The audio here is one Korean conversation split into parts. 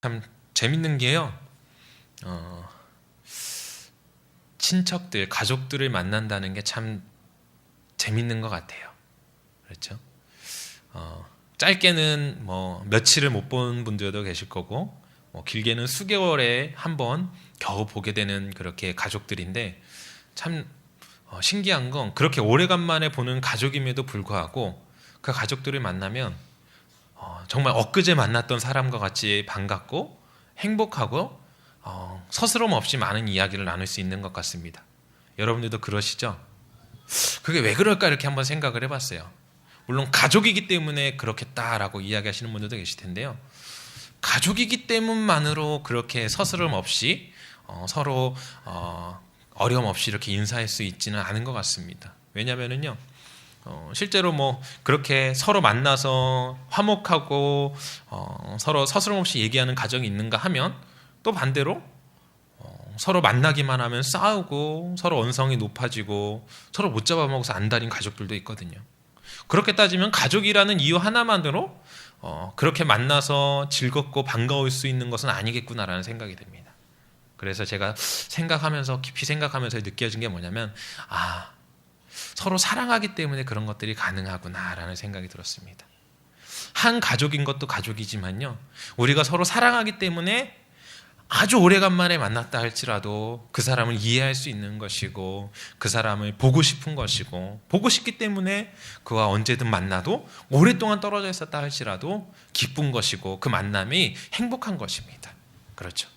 참 재밌는 게요. 친척들, 가족들을 만난다는 게 참 재밌는 것 같아요. 그렇죠? 짧게는 뭐 며칠을 못 본 분들도 계실 거고, 길게는 수개월에 한 번 겨우 보게 되는 그렇게 가족들인데, 참 신기한 건 그렇게 오래간만에 보는 가족임에도 불구하고 그 가족들을 만나면 정말 엊그제 만났던 사람과 같이 반갑고 행복하고 서스럼 없이 많은 이야기를 나눌 수 있는 것 같습니다. 여러분들도 그러시죠? 그게 왜 그럴까 이렇게 한번 생각을 해봤어요. 물론 가족이기 때문에 그렇겠다라고 이야기하시는 분들도 계실 텐데요. 가족이기 때문만으로 그렇게 서스럼 없이 서로 어려움 없이 이렇게 인사할 수 있지는 않은 것 같습니다. 왜냐하면요, 실제로 뭐 그렇게 서로 만나서 화목하고 서로 서스럼 없이 얘기하는 가정이 있는가 하면, 또 반대로 서로 만나기만 하면 싸우고 서로 언성이 높아지고 서로 못 잡아먹어서 안달인 가족들도 있거든요. 그렇게 따지면 가족이라는 이유 하나만으로 그렇게 만나서 즐겁고 반가울 수 있는 것은 아니겠구나라는 생각이 듭니다. 그래서 제가 깊이 생각하면서 느껴진 게 뭐냐면, 서로 사랑하기 때문에 그런 것들이 가능하구나라는 생각이 들었습니다. 한 가족인 것도 가족이지만요, 우리가 서로 사랑하기 때문에 아주 오래간만에 만났다 할지라도 그 사람을 이해할 수 있는 것이고, 그 사람을 보고 싶은 것이고, 보고 싶기 때문에 그와 언제든 만나도 오랫동안 떨어져 있었다 할지라도 기쁜 것이고, 그 만남이 행복한 것입니다. 그렇죠?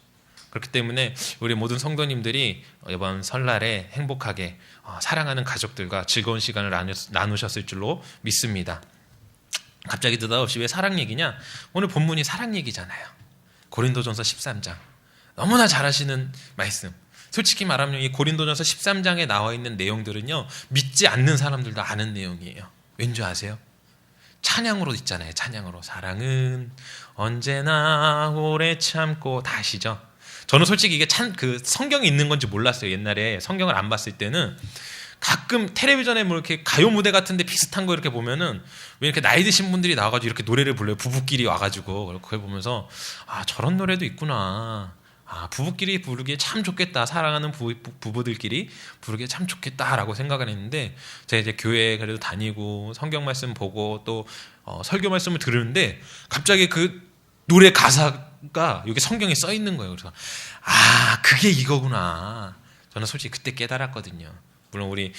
그렇기 때문에 우리 모든 성도님들이 이번 설날에 행복하게 사랑하는 가족들과 즐거운 시간을 나누셨을 줄로 믿습니다. 갑자기 느닷없이 왜 사랑 얘기냐? 오늘 본문이 사랑 얘기잖아요. 고린도전서 13장. 너무나 잘 아시는 말씀. 솔직히 말하면 이 고린도전서 13장에 나와 있는 내용들은요, 믿지 않는 사람들도 아는 내용이에요. 왠지 아세요? 찬양으로 있잖아요. 찬양으로. 사랑은 언제나 오래 참고. 다 아시죠? 저는 솔직히 이게 그 성경이 있는 건지 몰랐어요. 옛날에 성경을 안 봤을 때는 가끔 텔레비전에 뭐 이렇게 가요 무대 같은데 비슷한 거 이렇게 보면은 왜 이렇게 나이 드신 분들이 나와가지고 이렇게 노래를 불러요. 부부끼리 와가지고. 그걸 보면서 저런 노래도 있구나. 부부끼리 부르기에 참 좋겠다. 사랑하는 부부들끼리 부르기에 참 좋겠다라고 생각을 했는데, 제가 이제 교회 그래도 다니고 성경 말씀 보고 또 설교 말씀을 들으는데 갑자기 그 노래 가사가 여기 성경에 써 있는 거예요. 그래서 그게 이거구나. 저는 솔직히 그때 깨달았거든요. 물론 우리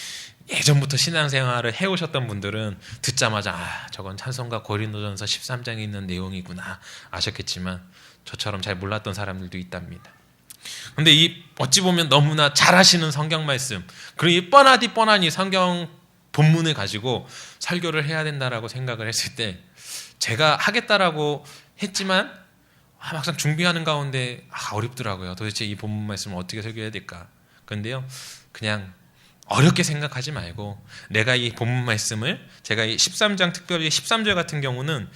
예전부터 신앙생활을 해오셨던 분들은 듣자마자 저건 찬송가 고린도전서 13장에 있는 내용이구나 아셨겠지만, 저처럼 잘 몰랐던 사람들도 있답니다. 근데 이 어찌 보면 너무나 잘 아시는 성경 말씀, 그리고 이 뻔하니 성경 본문을 가지고 설교를 해야 된다라고 생각을 했을 때, 제가 하겠다라고 했지만 막상 준비하는 가운데 어렵더라고요. 도대체 이 본문 말씀을 어떻게 설교해야 될까? 그런데요, 그냥 어렵게 생각하지 말고, 내가 이 본문 말씀을, 제가 이 13장 특별히 13절 같은 경우는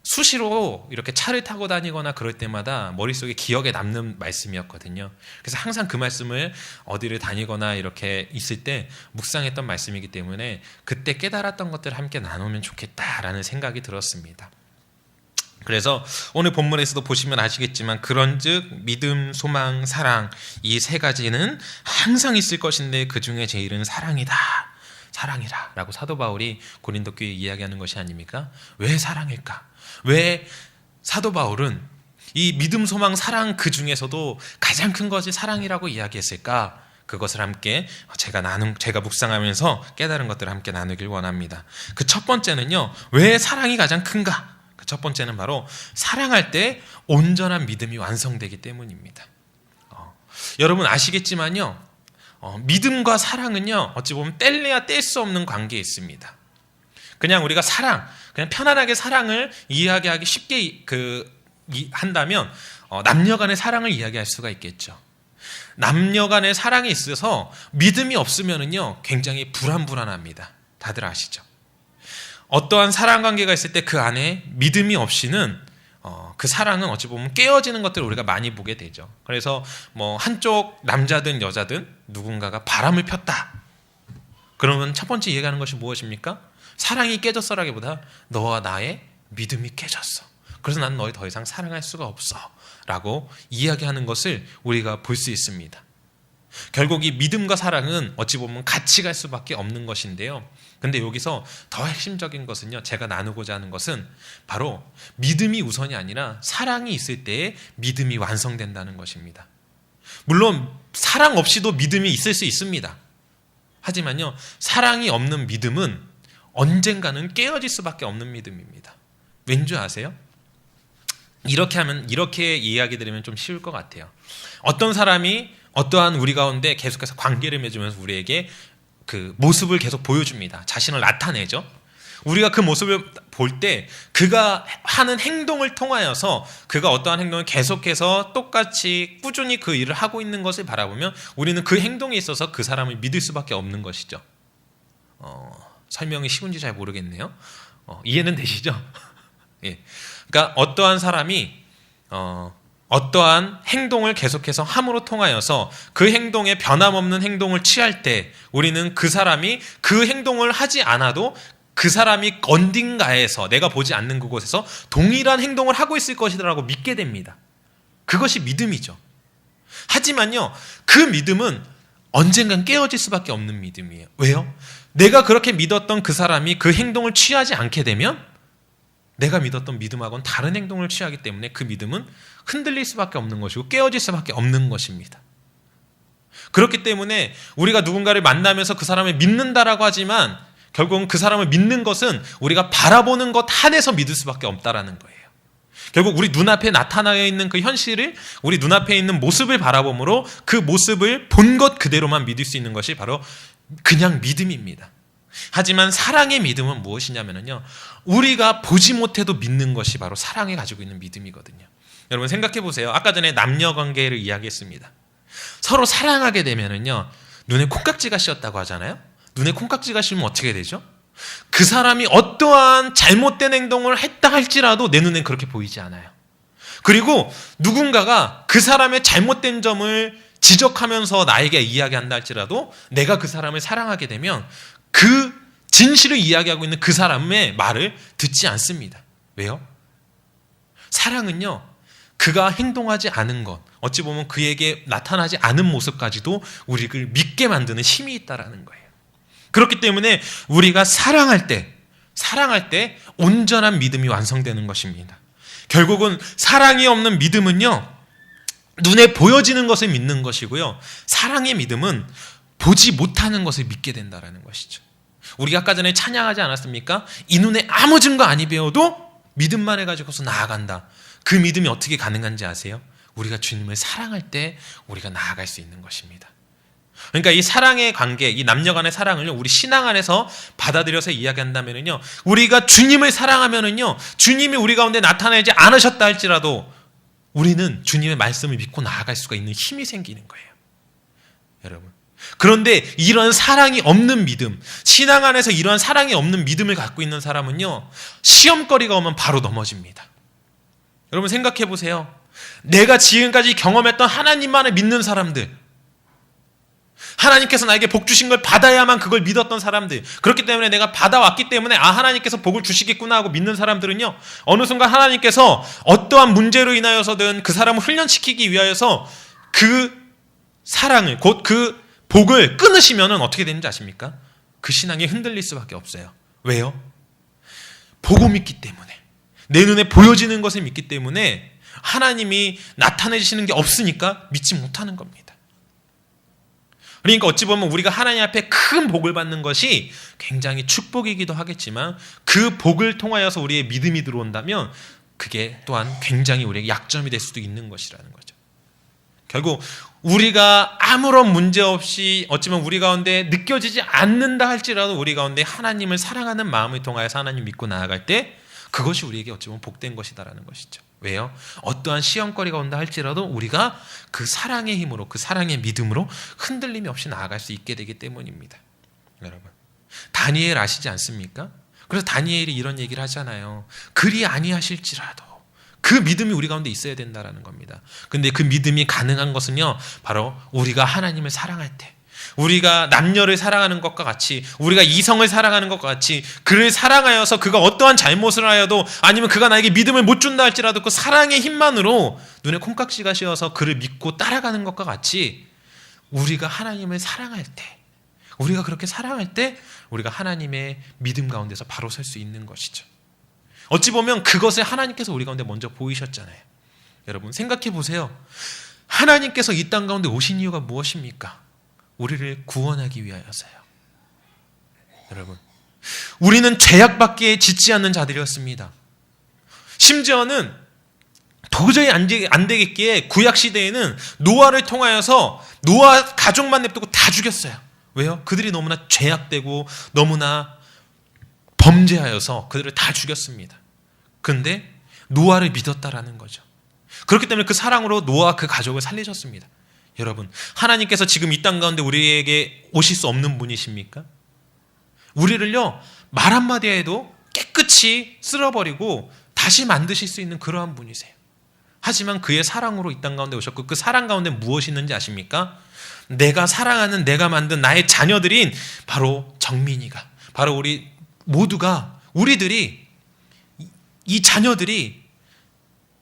수시로 이렇게 차를 타고 다니거나 그럴 때마다 머릿속에 기억에 남는 말씀이었거든요. 그래서 항상 그 말씀을 어디를 다니거나 이렇게 있을 때 묵상했던 말씀이기 때문에 그때 깨달았던 것들을 함께 나누면 좋겠다라는 생각이 들었습니다. 그래서 오늘 본문에서도 보시면 아시겠지만, 그런즉 믿음, 소망, 사랑, 이 세 가지는 항상 있을 것인데 그 중에 제일은 사랑이다. 사랑이라 라고 사도 바울이 고린도 교회에 이야기하는 것이 아닙니까? 왜 사랑일까? 왜 사도 바울은 이 믿음, 소망, 사랑 그 중에서도 가장 큰 것이 사랑이라고 이야기했을까? 그것을 함께 제가 묵상하면서 깨달은 것들을 함께 나누길 원합니다. 그 첫 번째는요, 왜 사랑이 가장 큰가? 그 첫 번째는 바로 사랑할 때 온전한 믿음이 완성되기 때문입니다. 여러분 아시겠지만요, 믿음과 사랑은요, 어찌 보면 뗄래야 뗄 수 없는 관계에 있습니다. 그냥 우리가 그냥 편안하게 사랑을 이야기하기 쉽게 한다면 남녀 간의 사랑을 이야기할 수가 있겠죠. 남녀 간의 사랑에 있어서 믿음이 없으면은요, 굉장히 불안합니다. 다들 아시죠? 어떠한 사랑 관계가 있을 때 그 안에 믿음이 없이는 그 사랑은 어찌 보면 깨어지는 것들을 우리가 많이 보게 되죠. 그래서 뭐 한쪽 남자든 여자든 누군가가 바람을 폈다. 그러면 첫 번째 얘기하는 것이 무엇입니까? 사랑이 깨졌어라기보다 너와 나의 믿음이 깨졌어. 그래서 난 너희 더 이상 사랑할 수가 없어 라고 이야기하는 것을 우리가 볼 수 있습니다. 결국 이 믿음과 사랑은 어찌 보면 같이 갈 수밖에 없는 것인데요. 근데 여기서 더 핵심적인 것은요, 제가 나누고자 하는 것은 바로 믿음이 우선이 아니라 사랑이 있을 때에 믿음이 완성된다는 것입니다. 물론 사랑 없이도 믿음이 있을 수 있습니다. 하지만요, 사랑이 없는 믿음은 언젠가는 깨어질 수밖에 없는 믿음입니다. 왠지 아세요? 이렇게 이야기 드리면 좀 쉬울 것 같아요. 어떤 사람이 어떠한 우리 가운데 계속해서 관계를 맺으면서 우리에게 그 모습을 계속 보여줍니다. 자신을 나타내죠. 우리가 그 모습을 볼 때 그가 하는 행동을 통하여서 그가 어떠한 행동을 계속해서 똑같이 꾸준히 그 일을 하고 있는 것을 바라보면 우리는 그 행동에 있어서 그 사람을 믿을 수밖에 없는 것이죠. 설명이 쉬운지 잘 모르겠네요. 이해는 되시죠? 예. 그러니까 어떠한 사람이 어떠한 행동을 계속해서 함으로 통하여서 그 행동에 변함없는 행동을 취할 때 우리는 그 사람이 그 행동을 하지 않아도 그 사람이 어딘가에서 내가 보지 않는 그곳에서 동일한 행동을 하고 있을 것이라고 믿게 됩니다. 그것이 믿음이죠. 하지만요, 그 믿음은 언젠간 깨어질 수밖에 없는 믿음이에요. 왜요? 내가 그렇게 믿었던 그 사람이 그 행동을 취하지 않게 되면 내가 믿었던 믿음하고는 다른 행동을 취하기 때문에 그 믿음은 흔들릴 수밖에 없는 것이고 깨어질 수밖에 없는 것입니다. 그렇기 때문에 우리가 누군가를 만나면서 그 사람을 믿는다라고 하지만 결국은 그 사람을 믿는 것은 우리가 바라보는 것 한에서 믿을 수밖에 없다라는 거예요. 결국 우리 눈앞에 나타나 있는 그 현실을 우리 눈앞에 있는 모습을 바라봄으로 그 모습을 본 것 그대로만 믿을 수 있는 것이 바로 그냥 믿음입니다. 하지만 사랑의 믿음은 무엇이냐면요, 우리가 보지 못해도 믿는 것이 바로 사랑이 가지고 있는 믿음이거든요. 여러분 생각해 보세요. 아까 전에 남녀 관계를 이야기했습니다. 서로 사랑하게 되면은요, 눈에 콩깍지가 씌었다고 하잖아요. 눈에 콩깍지가 씌우면 어떻게 되죠? 그 사람이 어떠한 잘못된 행동을 했다 할지라도 내 눈엔 그렇게 보이지 않아요. 그리고 누군가가 그 사람의 잘못된 점을 지적하면서 나에게 이야기한다 할지라도 내가 그 사람을 사랑하게 되면 그 진실을 이야기하고 있는 그 사람의 말을 듣지 않습니다. 왜요? 사랑은요, 그가 행동하지 않은 것, 어찌 보면 그에게 나타나지 않은 모습까지도 우리를 믿게 만드는 힘이 있다라는 거예요. 그렇기 때문에 우리가 사랑할 때 온전한 믿음이 완성되는 것입니다. 결국은 사랑이 없는 믿음은요, 눈에 보여지는 것을 믿는 것이고요, 사랑의 믿음은 보지 못하는 것을 믿게 된다는 것이죠. 우리가 아까 전에 찬양하지 않았습니까? 이 눈에 아무 증거 아니 배워도 믿음만 해가지고서 나아간다. 그 믿음이 어떻게 가능한지 아세요? 우리가 주님을 사랑할 때 우리가 나아갈 수 있는 것입니다. 그러니까 이 사랑의 관계, 이 남녀 간의 사랑을 우리 신앙 안에서 받아들여서 이야기한다면요, 우리가 주님을 사랑하면요, 주님이 우리 가운데 나타나지 않으셨다 할지라도 우리는 주님의 말씀을 믿고 나아갈 수가 있는 힘이 생기는 거예요. 여러분. 그런데 이런 사랑이 없는 믿음, 신앙 안에서 이런 사랑이 없는 믿음을 갖고 있는 사람은요, 시험거리가 오면 바로 넘어집니다. 여러분 생각해 보세요. 내가 지금까지 경험했던 하나님만을 믿는 사람들, 하나님께서 나에게 복 주신 걸 받아야만 그걸 믿었던 사람들, 그렇기 때문에 내가 받아왔기 때문에 하나님께서 복을 주시겠구나 하고 믿는 사람들은요, 어느 순간 하나님께서 어떠한 문제로 인하여서든 그 사람을 훈련시키기 위하여서 그 사랑을, 곧 그 복을 끊으시면 어떻게 되는지 아십니까? 그 신앙이 흔들릴 수밖에 없어요. 왜요? 보고 믿기 때문에, 내 눈에 보여지는 것을 믿기 때문에 하나님이 나타내시는 게 없으니까 믿지 못하는 겁니다. 그러니까 어찌 보면 우리가 하나님 앞에 큰 복을 받는 것이 굉장히 축복이기도 하겠지만 그 복을 통하여서 우리의 믿음이 들어온다면 그게 또한 굉장히 우리에게 약점이 될 수도 있는 것이라는 거죠. 결국 우리가 아무런 문제 없이 어찌보면 우리 가운데 느껴지지 않는다 할지라도 우리 가운데 하나님을 사랑하는 마음을 통하여서 하나님 믿고 나아갈 때 그것이 우리에게 어찌보면 복된 것이다라는 것이죠. 왜요? 어떠한 시험거리가 온다 할지라도 우리가 그 사랑의 힘으로, 그 사랑의 믿음으로 흔들림이 없이 나아갈 수 있게 되기 때문입니다. 여러분, 다니엘 아시지 않습니까? 그래서 다니엘이 이런 얘기를 하잖아요. 그리 아니하실지라도 그 믿음이 우리 가운데 있어야 된다라는 겁니다. 근데 그 믿음이 가능한 것은요, 바로 우리가 하나님을 사랑할 때, 우리가 남녀를 사랑하는 것과 같이, 우리가 이성을 사랑하는 것과 같이, 그를 사랑하여서 그가 어떠한 잘못을 하여도, 아니면 그가 나에게 믿음을 못 준다 할지라도 그 사랑의 힘만으로 눈에 콩깍지가 씌어서 그를 믿고 따라가는 것과 같이, 우리가 하나님을 사랑할 때, 우리가 그렇게 사랑할 때 우리가 하나님의 믿음 가운데서 바로 설 수 있는 것이죠. 어찌 보면 그것을 하나님께서 우리 가운데 먼저 보이셨잖아요. 여러분 생각해 보세요. 하나님께서 이 땅 가운데 오신 이유가 무엇입니까? 우리를 구원하기 위하여서요. 여러분, 우리는 죄악밖에 짓지 않는 자들이었습니다. 심지어는 도저히 안 되겠기에 구약 시대에는 노아를 통하여서 노아 가족만 냅두고 다 죽였어요. 왜요? 그들이 너무나 죄악되고 너무나 범죄하여서 그들을 다 죽였습니다. 그런데 노아를 믿었다라는 거죠. 그렇기 때문에 그 사랑으로 노아와 그 가족을 살리셨습니다. 여러분, 하나님께서 지금 이 땅 가운데 우리에게 오실 수 없는 분이십니까? 우리를요, 말 한마디 해도 깨끗이 쓸어버리고 다시 만드실 수 있는 그러한 분이세요. 하지만 그의 사랑으로 이 땅 가운데 오셨고, 그 사랑 가운데 무엇이 있는지 아십니까? 내가 사랑하는, 내가 만든 나의 자녀들인 바로 정민이가, 바로 우리 모두가, 우리들이, 이 자녀들이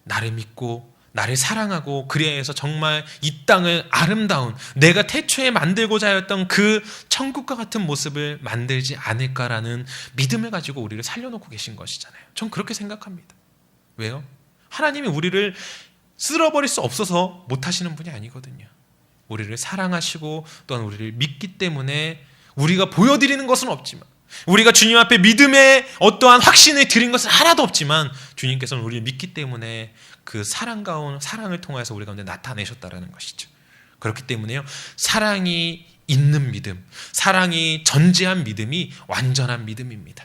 나를 믿고 나를 사랑하고 그리하여서 정말 이 땅을 아름다운, 내가 태초에 만들고자 하였던 그 천국과 같은 모습을 만들지 않을까라는 믿음을 가지고 우리를 살려놓고 계신 것이잖아요. 전 그렇게 생각합니다. 왜요? 하나님이 우리를 쓸어버릴 수 없어서 못하시는 분이 아니거든요. 우리를 사랑하시고 또한 우리를 믿기 때문에 우리가 보여드리는 것은 없지만, 우리가 주님 앞에 믿음의 어떠한 확신을 드린 것은 하나도 없지만, 주님께서는 우리를 믿기 때문에 그 사랑을 통해서 우리 가운데 나타내셨다라는 것이죠. 그렇기 때문에요, 사랑이 있는 믿음, 사랑이 전제한 믿음이 완전한 믿음입니다.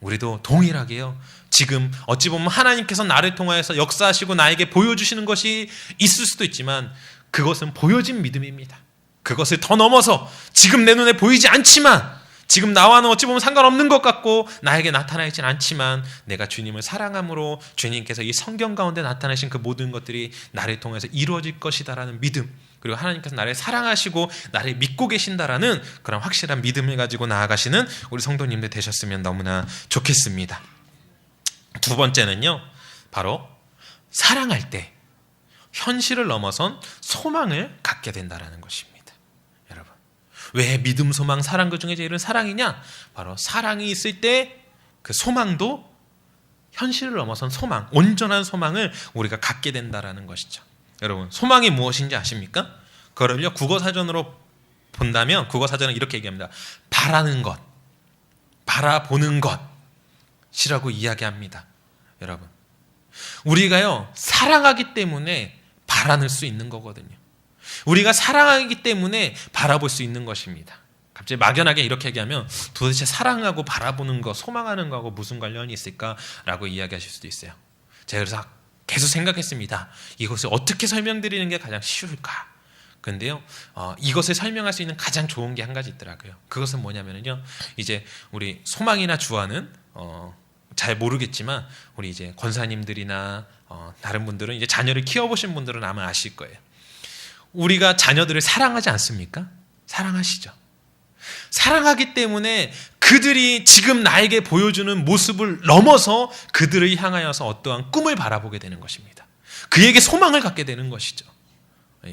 우리도 동일하게요, 지금 어찌 보면 하나님께서 나를 통하여서 역사하시고 나에게 보여주시는 것이 있을 수도 있지만, 그것은 보여진 믿음입니다. 그것을 더 넘어서 지금 내 눈에 보이지 않지만, 지금 나와는 어찌 보면 상관없는 것 같고 나에게 나타나있진 않지만, 내가 주님을 사랑함으로 주님께서 이 성경 가운데 나타내신 그 모든 것들이 나를 통해서 이루어질 것이다라는 믿음, 그리고 하나님께서 나를 사랑하시고 나를 믿고 계신다라는 그런 확실한 믿음을 가지고 나아가시는 우리 성도님들 되셨으면 너무나 좋겠습니다. 두 번째는요, 바로 사랑할 때 현실을 넘어선 소망을 갖게 된다라는 것입니다. 여러분, 왜 믿음, 소망, 사랑 그 중에 제일은 사랑이냐? 바로 사랑이 있을 때 그 소망도 현실을 넘어선 소망, 온전한 소망을 우리가 갖게 된다라는 것이죠. 여러분, 소망이 무엇인지 아십니까? 그걸요, 국어사전으로 본다면 국어사전은 이렇게 얘기합니다. 바라는 것, 바라보는 것이라고 이야기합니다. 여러분, 우리가요, 사랑하기 때문에 바라는 수 있는 거거든요. 우리가 사랑하기 때문에 바라볼 수 있는 것입니다. 갑자기 막연하게 이렇게 얘기하면 도대체 사랑하고 바라보는 거, 소망하는 거하고 무슨 관련이 있을까라고 이야기하실 수도 있어요. 제가 그래서 계속 생각했습니다. 이것을 어떻게 설명드리는 게 가장 쉬울까? 근데요, 이것을 설명할 수 있는 가장 좋은 게 한 가지 있더라고요. 그것은 뭐냐면요, 이제 우리 소망이나 주화는 잘 모르겠지만 우리 이제 권사님들이나 다른 분들은, 이제 자녀를 키워보신 분들은 아마 아실 거예요. 우리가 자녀들을 사랑하지 않습니까? 사랑하시죠. 사랑하기 때문에 그들이 지금 나에게 보여주는 모습을 넘어서 그들을 향하여서 어떠한 꿈을 바라보게 되는 것입니다. 그에게 소망을 갖게 되는 것이죠.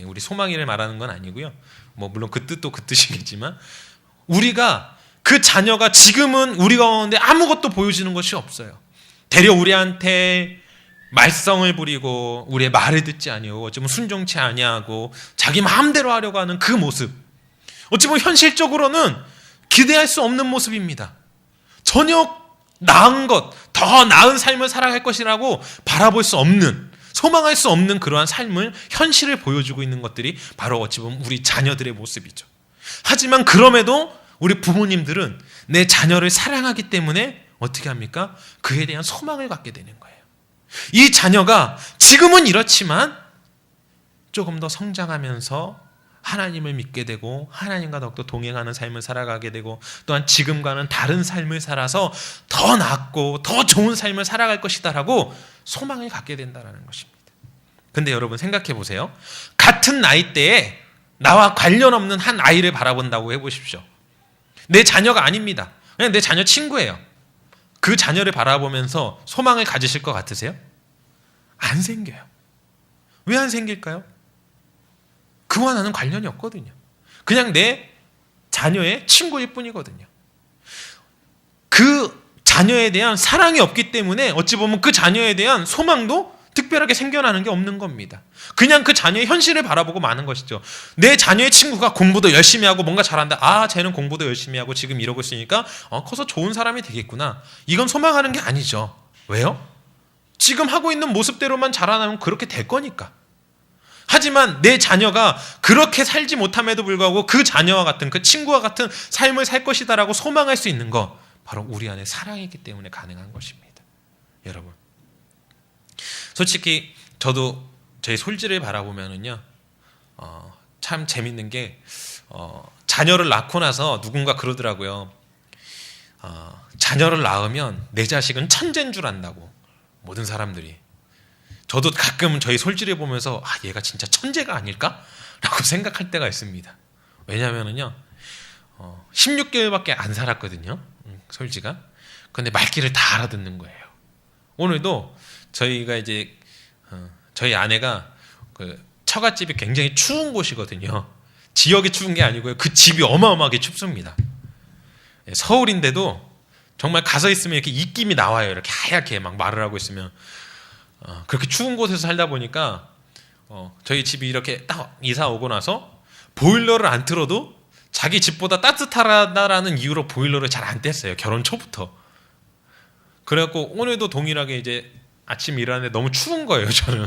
우리 소망이를 말하는 건 아니고요, 뭐 물론 그 뜻도 그 뜻이겠지만, 우리가 그 자녀가 지금은 우리 가운데 아무것도 보여주는 것이 없어요. 되려 우리한테 말썽을 부리고 우리의 말을 듣지 아니하고 어쩌면 순종치 아니하고 자기 마음대로 하려고 하는 그 모습, 어찌 보면 현실적으로는 기대할 수 없는 모습입니다. 전혀 나은 것, 더 나은 삶을 살아갈 것이라고 바라볼 수 없는, 소망할 수 없는 그러한 삶을, 현실을 보여주고 있는 것들이 바로 어찌 보면 우리 자녀들의 모습이죠. 하지만 그럼에도 우리 부모님들은 내 자녀를 사랑하기 때문에 어떻게 합니까? 그에 대한 소망을 갖게 되는 거예요. 이 자녀가 지금은 이렇지만 조금 더 성장하면서 하나님을 믿게 되고 하나님과 더욱더 동행하는 삶을 살아가게 되고, 또한 지금과는 다른 삶을 살아서 더 낫고 더 좋은 삶을 살아갈 것이다라고 소망을 갖게 된다는 것입니다. 근데 여러분 생각해 보세요. 같은 나이대에 나와 관련 없는 한 아이를 바라본다고 해보십시오. 내 자녀가 아닙니다. 그냥 내 자녀 친구예요. 그 자녀를 바라보면서 소망을 가지실 것 같으세요? 안 생겨요. 왜 안 생길까요? 그와 나는 관련이 없거든요. 그냥 내 자녀의 친구일 뿐이거든요. 그 자녀에 대한 사랑이 없기 때문에 어찌 보면 그 자녀에 대한 소망도 특별하게 생겨나는 게 없는 겁니다. 그냥 그 자녀의 현실을 바라보고 마는 것이죠. 내 자녀의 친구가 공부도 열심히 하고 뭔가 잘한다. 아, 쟤는 공부도 열심히 하고 지금 이러고 있으니까 커서 좋은 사람이 되겠구나. 이건 소망하는 게 아니죠. 왜요? 지금 하고 있는 모습대로만 자라나면 그렇게 될 거니까. 하지만 내 자녀가 그렇게 살지 못함에도 불구하고 그 자녀와 같은, 그 친구와 같은 삶을 살 것이다라고 소망할 수 있는 거, 바로 우리 안에 사랑이 있기 때문에 가능한 것입니다. 여러분, 솔직히 저도 저희 솔지를 바라보면은요, 참 재밌는 게 자녀를 낳고 나서 누군가 그러더라고요. 자녀를 낳으면 내 자식은 천재인 줄 안다고, 모든 사람들이. 저도 가끔 저희 솔지를 보면서 얘가 진짜 천재가 아닐까? 라고 생각할 때가 있습니다. 왜냐면은요, 16개월밖에 안 살았거든요, 솔지가. 근데 말귀를 다 알아듣는 거예요. 오늘도 저희가 이제 저희 아내가 그 처갓집이 굉장히 추운 곳이거든요. 지역이 추운 게 아니고요, 그 집이 어마어마하게 춥습니다. 서울인데도 정말 가서 있으면 이렇게 입김이 나와요. 이렇게 하얗게 막 말을 하고 있으면. 그렇게 추운 곳에서 살다 보니까 저희 집이 이렇게 딱 이사 오고 나서 보일러를 안 틀어도 자기 집보다 따뜻하다라는 이유로 보일러를 잘 안 뗐어요. 결혼 초부터. 그래갖고 오늘도 동일하게 이제 아침 일하는데 너무 추운 거예요, 저는.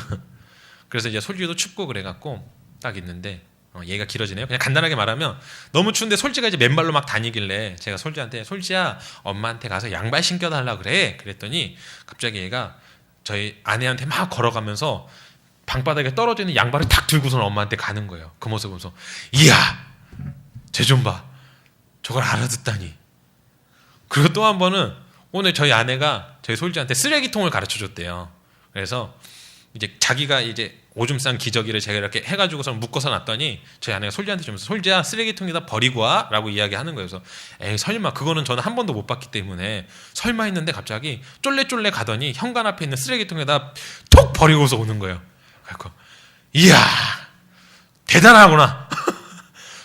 그래서 이제 솔지도 춥고 그래갖고 딱 있는데, 얘기가 길어지네요. 그냥 간단하게 말하면 너무 추운데 솔지가 이제 맨발로 막 다니길래 제가 솔지한테, 솔지야, 엄마한테 가서 양발 신겨달라 그래. 그랬더니 갑자기 얘가 저희 아내한테 막 걸어가면서 방바닥에 떨어지는 양발을 탁 들고서는 엄마한테 가는 거예요. 그 모습을 보면서, 이야, 쟤 좀 봐. 저걸 알아듣다니. 그리고 또 한 번은 오늘 저희 아내가 저희 솔지한테 쓰레기통을 가르쳐 줬대요. 그래서 이제 자기가 이제 오줌 싼 기저귀를 제가 이렇게 해가지고서 묶어서 놨더니 저희 아내가 솔지한테 주면서, 솔지야, 쓰레기통에다 버리고 와 라고 이야기하는 거예요. 그래서 에이, 설마, 그거는 저는 한 번도 못 봤기 때문에 설마 했는데 갑자기 쫄래쫄래 가더니 현관 앞에 있는 쓰레기통에다 톡 버리고서 오는 거예요. 그래서 이야, 대단하구나.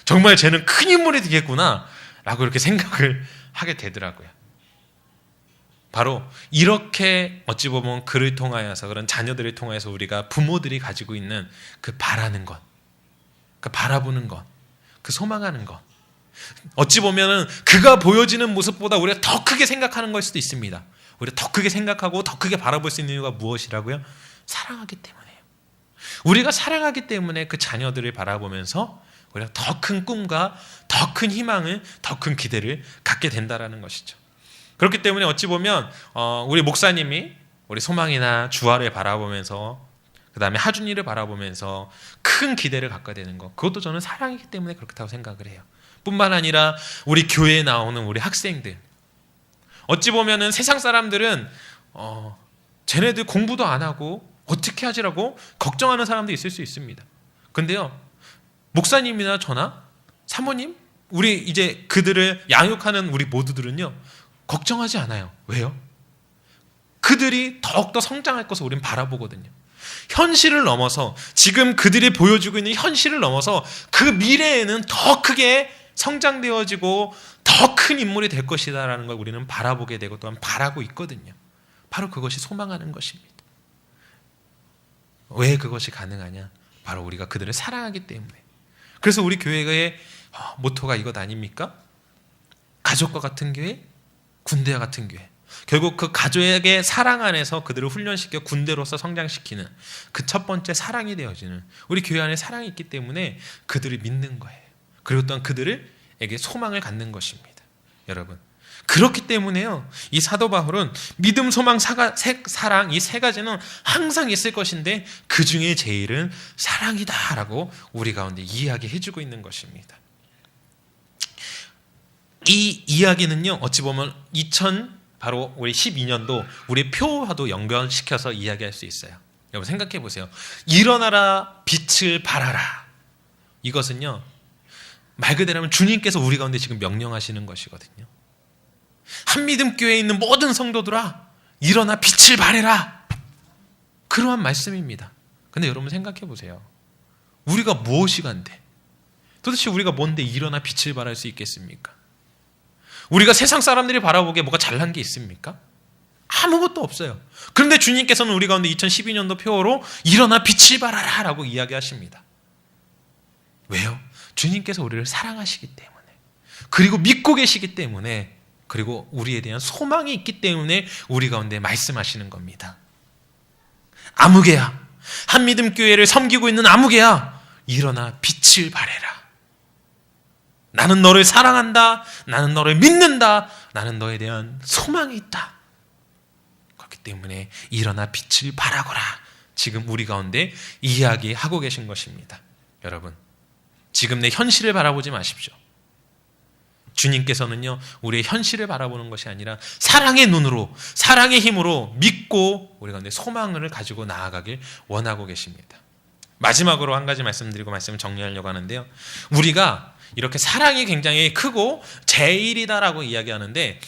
정말 쟤는 큰 인물이 되겠구나 라고 이렇게 생각을 하게 되더라고요. 바로 이렇게 어찌 보면 그를 통하여서, 그런 자녀들을 통하여서 우리가 부모들이 가지고 있는 그 바라는 것, 그 바라보는 것, 그 소망하는 것, 어찌 보면은 그가 보여지는 모습보다 우리가 더 크게 생각하는 걸 수도 있습니다. 우리가 더 크게 생각하고 더 크게 바라볼 수 있는 이유가 무엇이라고요? 사랑하기 때문이에요. 우리가 사랑하기 때문에 그 자녀들을 바라보면서 우리가 더 큰 꿈과 더 큰 희망을, 더 큰 기대를 갖게 된다라는 것이죠. 그렇기 때문에 어찌 보면 우리 목사님이 우리 소망이나 주아를 바라보면서, 그 다음에 하준이를 바라보면서 큰 기대를 갖게 되는 것, 그것도 저는 사랑이기 때문에 그렇다고 생각을 해요. 뿐만 아니라 우리 교회에 나오는 우리 학생들, 어찌 보면은 세상 사람들은 쟤네들 공부도 안 하고 어떻게 하지라고 걱정하는 사람도 있을 수 있습니다. 근데요, 목사님이나 저나 사모님, 우리 이제 그들을 양육하는 우리 모두들은요, 걱정하지 않아요. 왜요? 그들이 더욱더 성장할 것을 우리는 바라보거든요. 현실을 넘어서, 지금 그들이 보여주고 있는 현실을 넘어서 그 미래에는 더 크게 성장되어지고 더 큰 인물이 될 것이다라는 걸 우리는 바라보게 되고 또한 바라고 있거든요. 바로 그것이 소망하는 것입니다. 왜 그것이 가능하냐? 바로 우리가 그들을 사랑하기 때문에. 그래서 우리 교회의 모토가 이것 아닙니까? 가족과 같은 교회, 군대와 같은 교회. 결국 그 가족의 사랑 안에서 그들을 훈련시켜 군대로서 성장시키는 그 첫 번째 사랑이 되어지는, 우리 교회 안에 사랑이 있기 때문에 그들을 믿는 거예요. 그리고 또한 그들에게 소망을 갖는 것입니다. 여러분, 그렇기 때문에요, 이 사도 바울은 믿음, 소망, 사랑, 이 세 가지는 항상 있을 것인데 그 중에 제일은 사랑이다라고 우리 가운데 이야기해 주고 있는 것입니다. 이 이야기는요, 어찌 보면 바로 우리 12년도 우리 표와도 연결시켜서 이야기할 수 있어요. 여러분 생각해 보세요. 일어나라, 빛을 발하라. 이것은요, 말 그대로 하면 주님께서 우리 가운데 지금 명령하시는 것이거든요. 한믿음 교회에 있는 모든 성도들아, 일어나 빛을 발해라. 그러한 말씀입니다. 근데 여러분 생각해 보세요. 우리가 무엇이 간데? 도대체 우리가 뭔데 일어나 빛을 발할 수 있겠습니까? 우리가 세상 사람들이 바라보기에 뭐가 잘난 게 있습니까? 아무것도 없어요. 그런데 주님께서는 우리 가운데 2012년도 표어로 일어나 빛을 발하라 라고 이야기하십니다. 왜요? 주님께서 우리를 사랑하시기 때문에, 그리고 믿고 계시기 때문에, 그리고 우리에 대한 소망이 있기 때문에 우리 가운데 말씀하시는 겁니다. 아무개야, 한믿음 교회를 섬기고 있는 아무개야, 일어나 빛을 발해라. 나는 너를 사랑한다. 나는 너를 믿는다. 나는 너에 대한 소망이 있다. 그렇기 때문에 일어나 빛을 발하거라. 지금 우리 가운데 이야기하고 계신 것입니다. 여러분, 지금 내 현실을 바라보지 마십시오. 주님께서는요, 우리의 현실을 바라보는 것이 아니라 사랑의 눈으로, 사랑의 힘으로 믿고 우리 가운데 소망을 가지고 나아가길 원하고 계십니다. 마지막으로 한 가지 말씀드리고 말씀을 정리하려고 하는데요. 우리가 이렇게 사랑이 굉장히 크고 제일이다라고 이야기하는데,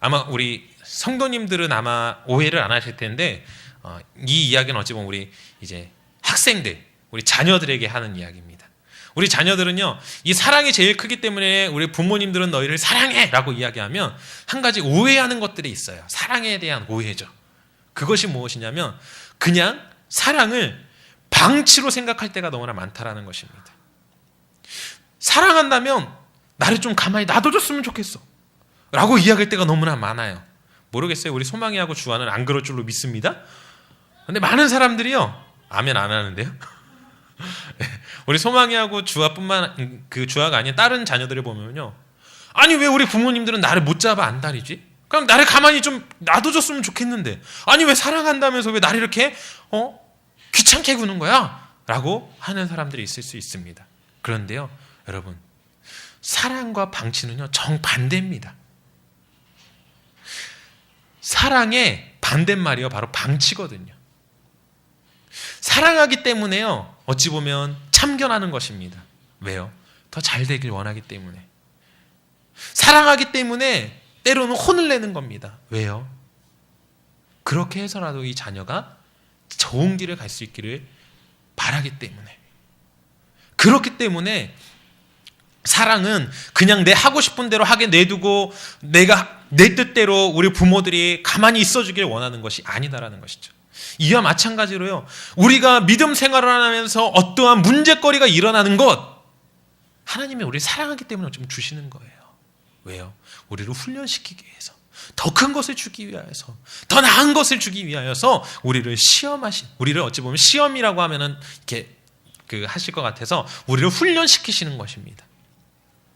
아마 우리 성도님들은 아마 오해를 안 하실 텐데, 이 이야기는 어찌 보면 우리 이제 학생들, 우리 자녀들에게 하는 이야기입니다. 우리 자녀들은요, 이 사랑이 제일 크기 때문에 우리 부모님들은 너희를 사랑해! 라고 이야기하면 한 가지 오해하는 것들이 있어요. 사랑에 대한 오해죠. 그것이 무엇이냐면 그냥 사랑을 방치로 생각할 때가 너무나 많다라는 것입니다. 사랑한다면 나를 좀 가만히 놔둬줬으면 좋겠어 라고 이야기할 때가 너무나 많아요. 모르겠어요. 우리 소망이하고 주아는 안 그럴 줄로 믿습니다. 근데 많은 사람들이요, 아멘 안 하는데요. 우리 소망이하고 주아뿐만, 그 주아가 아닌 다른 자녀들을 보면요, 아니 왜 우리 부모님들은 나를 못 잡아 안달이지? 그냥 나를 가만히 좀 놔둬줬으면 좋겠는데, 아니 왜 사랑한다면서 왜 나를 이렇게 귀찮게 구는 거야? 라고 하는 사람들이 있을 수 있습니다. 그런데요, 여러분, 사랑과 방치는요 정반대입니다. 사랑의 반대말이요 바로 방치거든요. 사랑하기 때문에요, 어찌 보면 참견하는 것입니다. 왜요? 더 잘 되길 원하기 때문에. 사랑하기 때문에 때로는 혼을 내는 겁니다. 왜요? 그렇게 해서라도 이 자녀가 좋은 길을 갈 수 있기를 바라기 때문에. 그렇기 때문에 사랑은 그냥 내 하고 싶은 대로 하게 내두고 내가 내 뜻대로 우리 부모들이 가만히 있어주길 원하는 것이 아니다라는 것이죠. 이와 마찬가지로요, 우리가 믿음 생활을 하면서 어떠한 문제거리가 일어나는 것, 하나님이 우리를 사랑하기 때문에 좀 주시는 거예요. 왜요? 우리를 훈련시키기 위해서, 더 큰 것을 주기 위하여서, 더 나은 것을 주기 위하여서 우리를 시험하신, 우리를 어찌 보면 시험이라고 하면은 이렇게 하실 것 같아서 우리를 훈련시키시는 것입니다.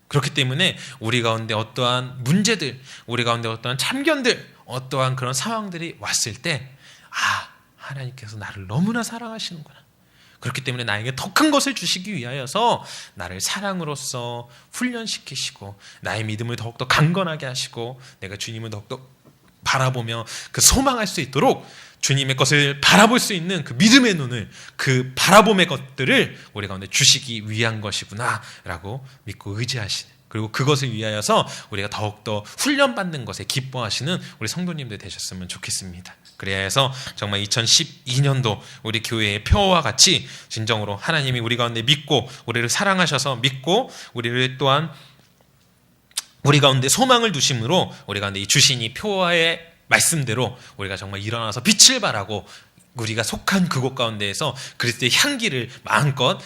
그렇기 때문에 우리 가운데 어떠한 문제들, 우리 가운데 어떠한 참견들, 어떠한 그런 상황들이 왔을 때, 하나님께서 나를 너무나 사랑하시는구나. 그렇기 때문에 나에게 더 큰 것을 주시기 위하여서 나를 사랑으로서 훈련시키시고 나의 믿음을 더욱더 강건하게 하시고 내가 주님을 더욱더 바라보며 그 소망할 수 있도록 주님의 것을 바라볼 수 있는 그 믿음의 눈을, 그 바라봄의 것들을 우리 가운데 주시기 위한 것이구나 라고 믿고 의지하시는, 그리고 그것을 위하여서 우리가 더욱더 훈련받는 것에 기뻐하시는 우리 성도님들 되셨으면 좋겠습니다. 그래서 정말 2012년도 우리 교회의 표어와 같이 진정으로 하나님이 우리 가운데 믿고 우리를 사랑하셔서 믿고 우리를 또한 우리 가운데 소망을 두심으로 우리 가운데 이 주신 이 표어의 말씀대로 우리가 정말 일어나서 빛을 발하고 우리가 속한 그곳 가운데에서 그리스도의 향기를 마음껏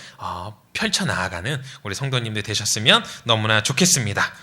펼쳐나가는 우리 성도님들 되셨으면 너무나 좋겠습니다.